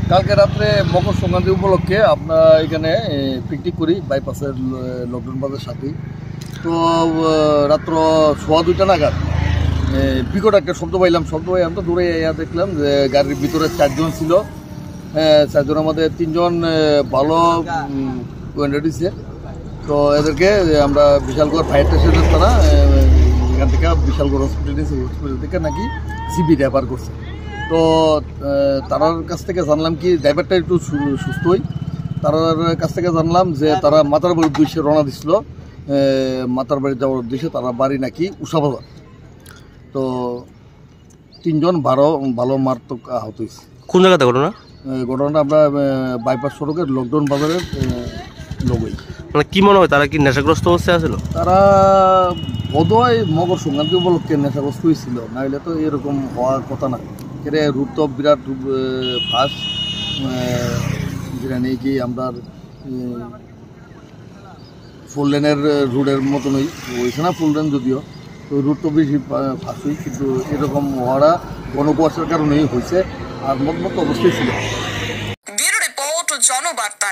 কালকে রাত্রে মকর সংক্রান্তি উপলক্ষে আমরা এখানে পিকনিক করি বাইপাসের লকডাউন বাজার সাথে। তো রাত্র 2:15 নাগাদ বিকট একটা শব্দ পাইলাম তো দূরে দেখলাম যে গাড়ির ভিতরে 4 জন ছিল। 4 জনের মধ্যে 3 জন ভালো ওয়েন্ডার দিচ্ছে। তো এদেরকে আমরা বিশালগড় ফায়ার স্টেশনের তারা এখান থেকে বিশালগড় হসপিটাল থেকে নাকি সিবি রেফার করছে। তো তারার কাছ থেকে জানলাম কি ড্রাইভারটা একটু সুস্থই। তারার কাছ থেকে জানলাম যে তারা মাতার বাড়ির উদ্দেশ্যে রওনা দিছিল। মাতার বাড়ি যাওয়ার উদ্দেশ্যে তারা বাড়ি নাকি উষাবাজার। তো 3 জন ভালো মারাত্মক আহত হয়েছে। কোন জায়গাতে ঘটনাটা আমরা বাইপাস সড়কের লকডাউন বাজারের লগই। মানে কি মনে হয় তারা কি নেশাগ্রস্ত অবস্থায় আছিল? তারা বোধহয় মকর সংক্রান্তি উপলক্ষে নেশাগ্রস্ত হয়েছিল, নাহলে তো এরকম হওয়ার কথা না। এর রুট তো বিরাট ফাস্ট, যেটা নেই কি আমরা 4 লেনের রুটের মতনই হয়েছে না, 4 লেন যদিও, তো রুট তো বেশি ফাস্ট হই, কিন্তু এরকম হওয়াটা গণকুয়াশার কারণেই হয়েছে। আর মত অবস্থায় ছিল। Bureau report জনবার্তা।